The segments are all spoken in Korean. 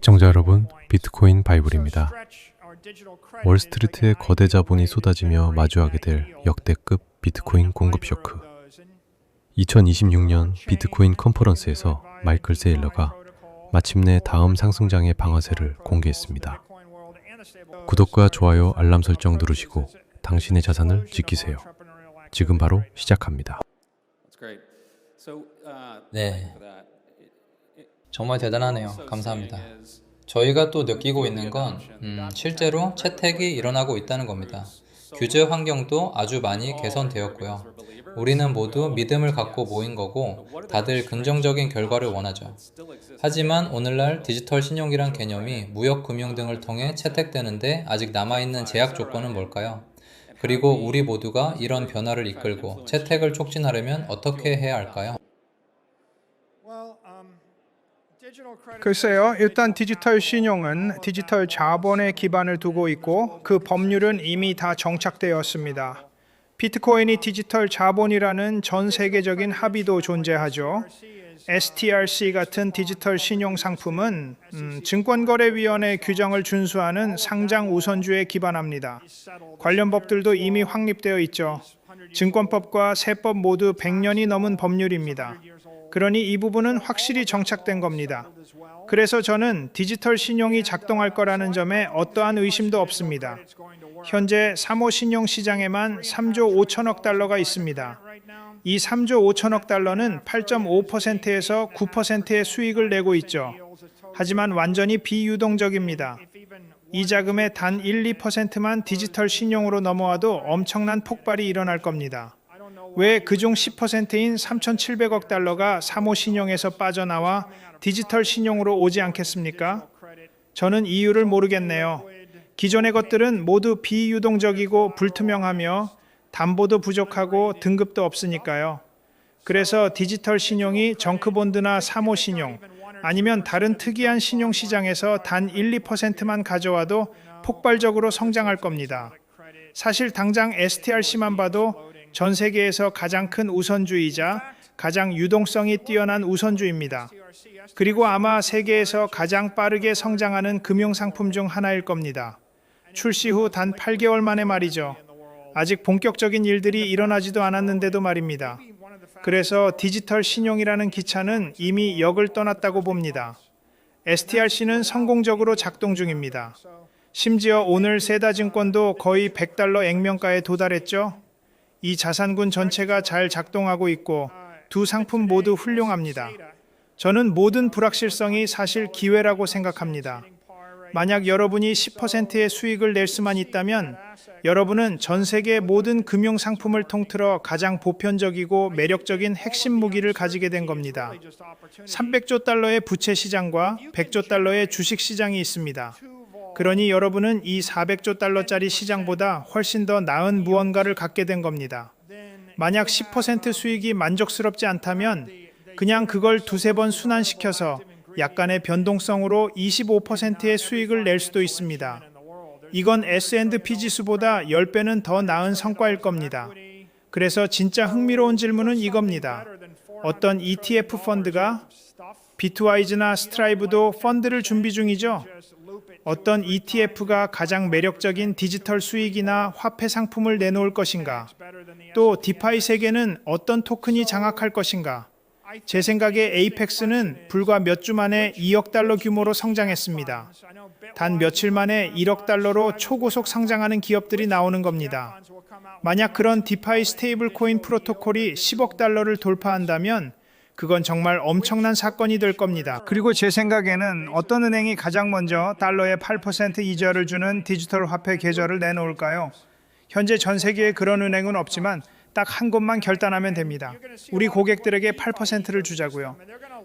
시청자 여러분, 비트코인 바이블입니다. 월스트리트의 거대 자본이 쏟아지며 마주하게 될 역대급 비트코인 공급 쇼크. 2026년 비트코인 컨퍼런스에서 마이클 세일러가 마침내 다음 상승장의 방아쇠를 공개했습니다. 구독과 좋아요, 알람 설정 누르시고 당신의 자산을 지키세요. 지금 바로 시작합니다. 네, 정말 대단하네요. 감사합니다. 저희가 또 느끼고 있는 건 실제로 채택이 일어나고 있다는 겁니다. 규제 환경도 아주 많이 개선되었고요. 우리는 모두 믿음을 갖고 모인 거고 다들 긍정적인 결과를 원하죠. 하지만 오늘날 디지털 신용이란 개념이 무역, 금융 등을 통해 채택되는데 아직 남아있는 제약 조건은 뭘까요? 그리고 우리 모두가 이런 변화를 이끌고 채택을 촉진하려면 어떻게 해야 할까요? 글쎄요, 일단 디지털 신용은 디지털 자본에 기반을 두고 있고 그 법률은 이미 다 정착되었습니다. 비트코인이 디지털 자본이라는 전 세계적인 합의도 존재하죠. STRC 같은 디지털 신용 상품은 증권거래위원회 규정을 준수하는 상장 우선주에 기반합니다. 관련 법들도 이미 확립되어 있죠. 증권법과 세법 모두 100년이 넘은 법률입니다. 그러니 이 부분은 확실히 정착된 겁니다. 그래서 저는 디지털 신용이 작동할 거라는 점에 어떠한 의심도 없습니다. 현재 사모신용 시장에만 3조 5천억 달러가 있습니다. 이 3조 5천억 달러는 8.5%에서 9%의 수익을 내고 있죠. 하지만 완전히 비유동적입니다. 이 자금의 단 1, 2%만 디지털 신용으로 넘어와도 엄청난 폭발이 일어날 겁니다. 왜 그중 10%인 3,700억 달러가 사모신용에서 빠져나와 디지털 신용으로 오지 않겠습니까? 저는 이유를 모르겠네요. 기존의 것들은 모두 비유동적이고 불투명하며 담보도 부족하고 등급도 없으니까요. 그래서 디지털 신용이 정크본드나 사모신용 아니면 다른 특이한 신용시장에서 단 1, 2%만 가져와도 폭발적으로 성장할 겁니다. 사실 당장 STRC만 봐도 전 세계에서 가장 큰 우선주이자 가장 유동성이 뛰어난 우선주입니다. 그리고 아마 세계에서 가장 빠르게 성장하는 금융상품 중 하나일 겁니다. 출시 후 단 8개월 만에 말이죠. 아직 본격적인 일들이 일어나지도 않았는데도 말입니다. 그래서 디지털 신용이라는 기차는 이미 역을 떠났다고 봅니다. STRC는 성공적으로 작동 중입니다. 심지어 오늘 세다증권도 거의 100달러 액면가에 도달했죠. 이 자산군 전체가 잘 작동하고 있고 두 상품 모두 훌륭합니다. 저는 모든 불확실성이 사실 기회라고 생각합니다. 만약 여러분이 10%의 수익을 낼 수만 있다면 여러분은 전 세계 모든 금융 상품을 통틀어 가장 보편적이고 매력적인 핵심 무기를 가지게 된 겁니다. 300조 달러의 부채 시장과 100조 달러의 주식 시장이 있습니다. 그러니 여러분은 이 400조 달러짜리 시장보다 훨씬 더 나은 무언가를 갖게 된 겁니다. 만약 10% 수익이 만족스럽지 않다면 그냥 그걸 두세 번 순환시켜서 약간의 변동성으로 25%의 수익을 낼 수도 있습니다. 이건 S&P 지수보다 10배는 더 나은 성과일 겁니다. 그래서 진짜 흥미로운 질문은 이겁니다. 어떤 ETF 펀드가 비트와이즈나 스트라이브도 펀드를 준비 중이죠. 어떤 ETF가 가장 매력적인 디지털 수익이나 화폐 상품을 내놓을 것인가? 또 디파이 세계는 어떤 토큰이 장악할 것인가? 제 생각에 에이펙스는 불과 몇 주 만에 2억 달러 규모로 성장했습니다. 단 며칠 만에 1억 달러로 초고속 성장하는 기업들이 나오는 겁니다. 만약 그런 디파이 스테이블 코인 프로토콜이 10억 달러를 돌파한다면 그건 정말 엄청난 사건이 될 겁니다. 그리고 제 생각에는 어떤 은행이 가장 먼저 달러에 8% 이자를 주는 디지털 화폐 계좌를 내놓을까요? 현재 전 세계에 그런 은행은 없지만 딱 한 곳만 결단하면 됩니다. 우리 고객들에게 8%를 주자고요.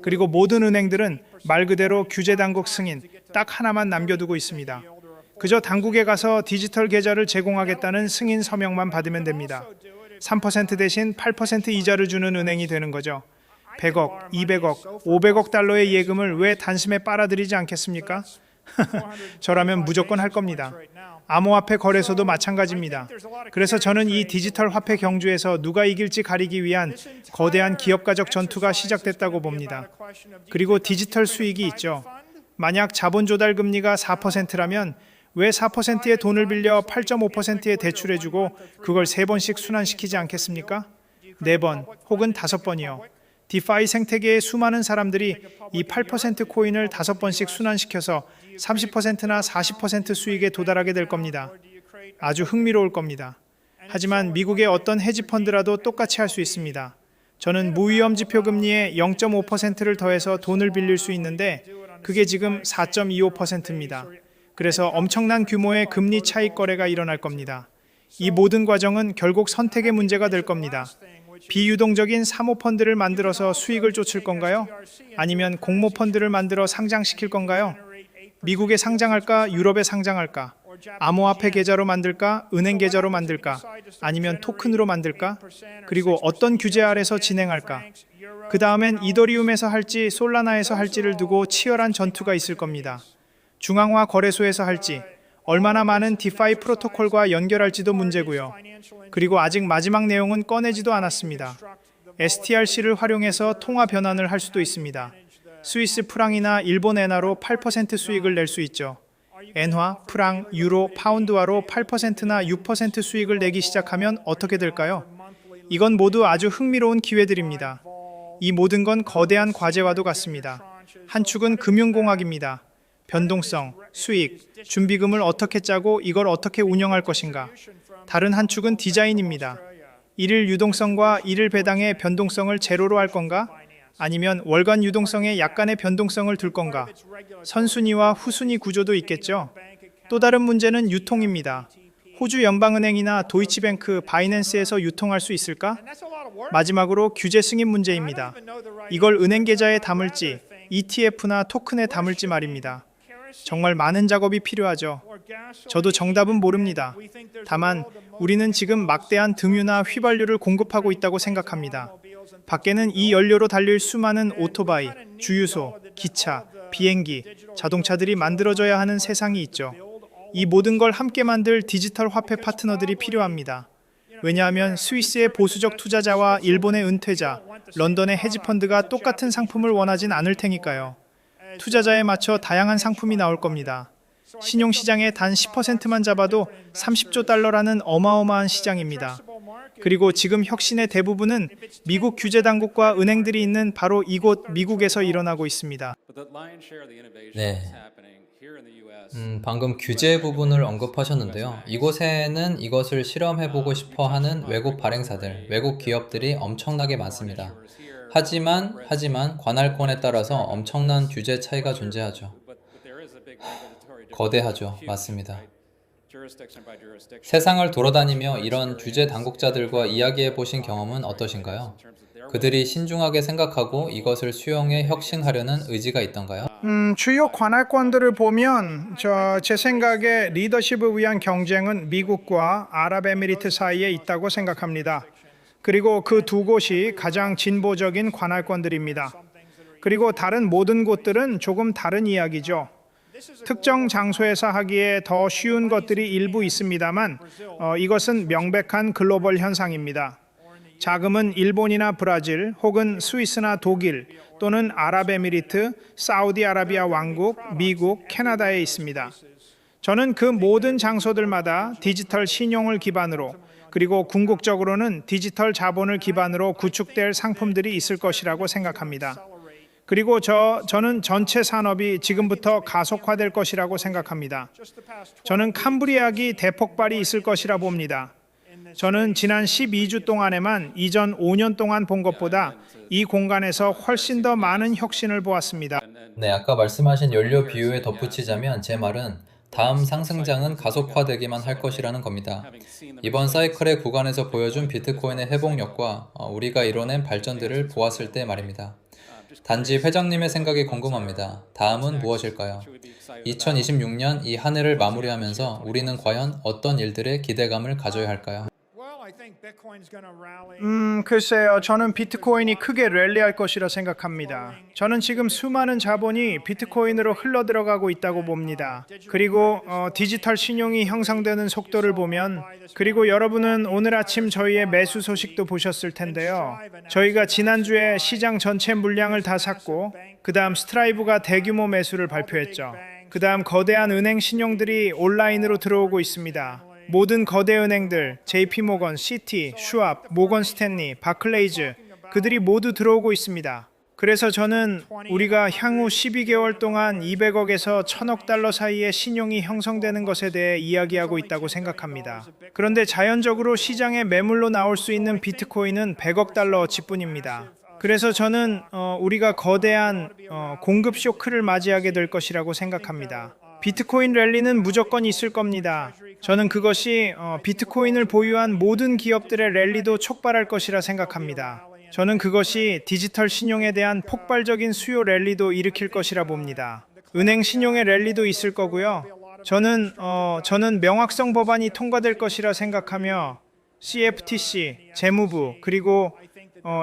그리고 모든 은행들은 말 그대로 규제 당국 승인 딱 하나만 남겨두고 있습니다. 그저 당국에 가서 디지털 계좌를 제공하겠다는 승인 서명만 받으면 됩니다. 3% 대신 8% 이자를 주는 은행이 되는 거죠. 100억, 200억, 500억 달러의 예금을 왜 단숨에 빨아들이지 않겠습니까? 저라면 무조건 할 겁니다. 암호화폐 거래소도 마찬가지입니다. 그래서 저는 이 디지털 화폐 경주에서 누가 이길지 가리기 위한 거대한 기업가적 전투가 시작됐다고 봅니다. 그리고 디지털 수익이 있죠. 만약 자본 조달 금리가 4%라면 왜 4%의 돈을 빌려 8.5%의 대출해주고 그걸 3번씩 순환시키지 않겠습니까? 4번 혹은 5번이요. 디파이 생태계의 수많은 사람들이 이 8% 코인을 5번씩 순환시켜서 30%나 40% 수익에 도달하게 될 겁니다. 아주 흥미로울 겁니다. 하지만 미국의 어떤 헤지펀드라도 똑같이 할 수 있습니다. 저는 무위험 지표 금리에 0.5%를 더해서 돈을 빌릴 수 있는데 그게 지금 4.25%입니다. 그래서 엄청난 규모의 금리 차익 거래가 일어날 겁니다. 이 모든 과정은 결국 선택의 문제가 될 겁니다. 비유동적인 사모펀드를 만들어서 수익을 쫓을 건가요? 아니면 공모펀드를 만들어 상장시킬 건가요? 미국에 상장할까? 유럽에 상장할까? 암호화폐 계좌로 만들까? 은행 계좌로 만들까? 아니면 토큰으로 만들까? 그리고 어떤 규제 아래서 진행할까? 그 다음엔 이더리움에서 할지 솔라나에서 할지를 두고 치열한 전투가 있을 겁니다. 중앙화 거래소에서 할지, 얼마나 많은 디파이 프로토콜과 연결할지도 문제고요. 그리고 아직 마지막 내용은 꺼내지도 않았습니다. STRC를 활용해서 통화 변환을 할 수도 있습니다. 스위스 프랑이나 일본 엔화로 8% 수익을 낼 수 있죠. 엔화, 프랑, 유로, 파운드화로 8%나 6% 수익을 내기 시작하면 어떻게 될까요? 이건 모두 아주 흥미로운 기회들입니다. 이 모든 건 거대한 과제와도 같습니다. 한 축은 금융공학입니다. 변동성, 수익, 준비금을 어떻게 짜고 이걸 어떻게 운영할 것인가. 다른 한 축은 디자인입니다. 일일 유동성과 일일 배당의 변동성을 제로로 할 건가? 아니면 월간 유동성에 약간의 변동성을 둘 건가? 선순위와 후순위 구조도 있겠죠. 또 다른 문제는 유통입니다. 호주 연방은행이나 도이치뱅크, 바이낸스에서 유통할 수 있을까? 마지막으로 규제 승인 문제입니다. 이걸 은행 계좌에 담을지, ETF나 토큰에 담을지 말입니다. 정말 많은 작업이 필요하죠. 저도 정답은 모릅니다. 다만 우리는 지금 막대한 등유나 휘발유를 공급하고 있다고 생각합니다. 밖에는 이 연료로 달릴 수많은 오토바이, 주유소, 기차, 비행기, 자동차들이 만들어져야 하는 세상이 있죠. 이 모든 걸 함께 만들 디지털 화폐 파트너들이 필요합니다. 왜냐하면 스위스의 보수적 투자자와 일본의 은퇴자, 런던의 헤지펀드가 똑같은 상품을 원하진 않을 테니까요. 투자자에 맞춰 다양한 상품이 나올 겁니다. 신용시장의 단 10%만 잡아도 30조 달러라는 어마어마한 시장입니다. 그리고 지금 혁신의 대부분은 미국 규제 당국과 은행들이 있는 바로 이곳 미국에서 일어나고 있습니다. 네. 방금 규제 부분을 언급하셨는데요. 이곳에는 이것을 실험해보고 싶어 하는 외국 발행사들, 외국 기업들이 엄청나게 많습니다. 하지만 관할권에 따라서 엄청난 규제 차이가 존재하죠. 거대하죠. 맞습니다. 세상을 돌아다니며 이런 규제 당국자들과 이야기해 보신 경험은 어떠신가요? 그들이 신중하게 생각하고 이것을 수용해 혁신하려는 의지가 있던가요? 주요 관할권들을 보면 제 생각에 리더십을 위한 경쟁은 미국과 아랍에미리트 사이에 있다고 생각합니다. 그리고 그 두 곳이 가장 진보적인 관할권들입니다. 그리고 다른 모든 곳들은 조금 다른 이야기죠. 특정 장소에서 하기에 더 쉬운 것들이 일부 있습니다만 이것은 명백한 글로벌 현상입니다. 자금은 일본이나 브라질 혹은 스위스나 독일 또는 아랍에미리트, 사우디아라비아 왕국, 미국, 캐나다에 있습니다. 저는 그 모든 장소들마다 디지털 신용을 기반으로 그리고 궁극적으로는 디지털 자본을 기반으로 구축될 상품들이 있을 것이라고 생각합니다. 그리고 저는 전체 산업이 지금부터 가속화될 것이라고 생각합니다. 저는 캄브리아기 대폭발이 있을 것이라 봅니다. 저는 지난 12주 동안에만 이전 5년 동안 본 것보다 이 공간에서 훨씬 더 많은 혁신을 보았습니다. 네, 아까 말씀하신 연료 비유에 덧붙이자면 제 말은 다음 상승장은 가속화되기만 할 것이라는 겁니다. 이번 사이클의 구간에서 보여준 비트코인의 회복력과 우리가 이뤄낸 발전들을 보았을 때 말입니다. 단지 회장님의 생각이 궁금합니다. 다음은 무엇일까요? 2026년 이 한 해를 마무리하면서 우리는 과연 어떤 일들에 기대감을 가져야 할까요? 글쎄요. 저는 비트코인이 크게 랠리할 것이라 생각합니다. 저는 지금 수많은 자본이 비트코인으로 흘러들어가고 있다고 봅니다. 그리고 디지털 신용이 형성되는 속도를 보면, 그리고 여러분은 오늘 아침 저희의 매수 소식도 보셨을 텐데요. 저희가 지난주에 시장 전체 물량을 다 샀고, 그 다음 스트라이브가 대규모 매수를 발표했죠. 그 다음 거대한 은행 신용들이 온라인으로 들어오고 있습니다. 모든 거대 은행들, JP모건, 시티, 슈왑, 모건 스탠리, 바클레이즈, 그들이 모두 들어오고 있습니다. 그래서 저는 우리가 향후 12개월 동안 200억에서 1000억 달러 사이의 신용이 형성되는 것에 대해 이야기하고 있다고 생각합니다. 그런데 자연적으로 시장에 매물로 나올 수 있는 비트코인은 100억 달러어치뿐입니다. 그래서 저는 우리가 거대한 공급 쇼크를 맞이하게 될 것이라고 생각합니다. 비트코인 랠리는 무조건 있을 겁니다. 저는 그것이 비트코인을 보유한 모든 기업들의 랠리도 촉발할 것이라 생각합니다. 저는 그것이 디지털 신용에 대한 폭발적인 수요 랠리도 일으킬 것이라 봅니다. 은행 신용의 랠리도 있을 거고요. 저는 명확성 법안이 통과될 것이라 생각하며 CFTC, 재무부, 그리고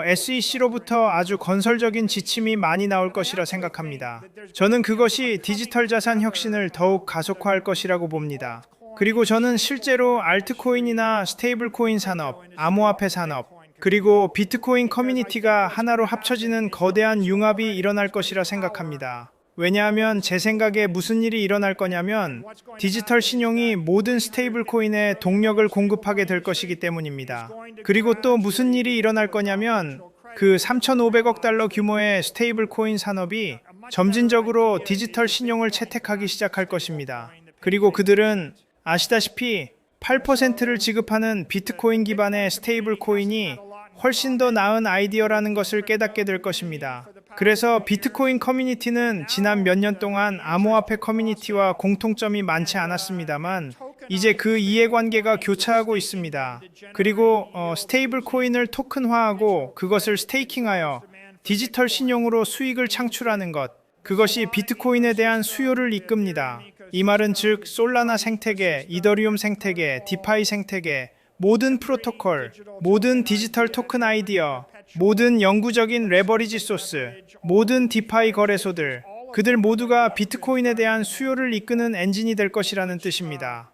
SEC로부터 아주 건설적인 지침이 많이 나올 것이라 생각합니다. 저는 그것이 디지털 자산 혁신을 더욱 가속화할 것이라고 봅니다. 그리고 저는 실제로 알트코인이나 스테이블 코인 산업, 암호화폐 산업, 그리고 비트코인 커뮤니티가 하나로 합쳐지는 거대한 융합이 일어날 것이라 생각합니다. 왜냐하면 제 생각에 무슨 일이 일어날 거냐면 디지털 신용이 모든 스테이블 코인에 동력을 공급하게 될 것이기 때문입니다. 그리고 또 무슨 일이 일어날 거냐면 그 3,500억 달러 규모의 스테이블 코인 산업이 점진적으로 디지털 신용을 채택하기 시작할 것입니다. 그리고 그들은 아시다시피 8%를 지급하는 비트코인 기반의 스테이블 코인이 훨씬 더 나은 아이디어라는 것을 깨닫게 될 것입니다. 그래서 비트코인 커뮤니티는 지난 몇 년 동안 암호화폐 커뮤니티와 공통점이 많지 않았습니다만 이제 그 이해관계가 교차하고 있습니다. 그리고 스테이블 코인을 토큰화하고 그것을 스테이킹하여 디지털 신용으로 수익을 창출하는 것, 그것이 비트코인에 대한 수요를 이끕니다. 이 말은 즉 솔라나 생태계, 이더리움 생태계, 디파이 생태계, 모든 프로토콜, 모든 디지털 토큰 아이디어, 모든 영구적인 레버리지 소스, 모든 디파이 거래소들, 그들 모두가 비트코인에 대한 수요를 이끄는 엔진이 될 것이라는 뜻입니다.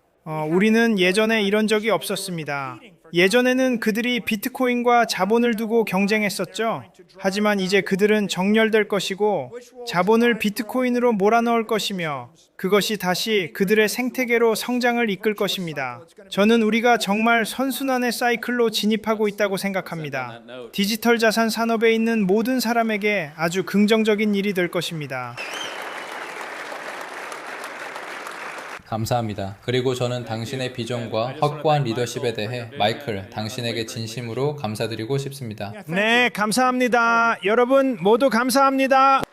우리는 예전에 이런 적이 없었습니다. 예전에는 그들이 비트코인과 자본을 두고 경쟁했었죠. 하지만 이제 그들은 정렬될 것이고 자본을 비트코인으로 몰아넣을 것이며 그것이 다시 그들의 생태계로 성장을 이끌 것입니다. 저는 우리가 정말 선순환의 사이클로 진입하고 있다고 생각합니다. 디지털 자산 산업에 있는 모든 사람에게 아주 긍정적인 일이 될 것입니다. 감사합니다. 그리고 저는 당신의 비전과 확고한 리더십에 대해 마이클, 당신에게 진심으로 감사드리고 싶습니다. 네, 감사합니다. 여러분 모두 감사합니다.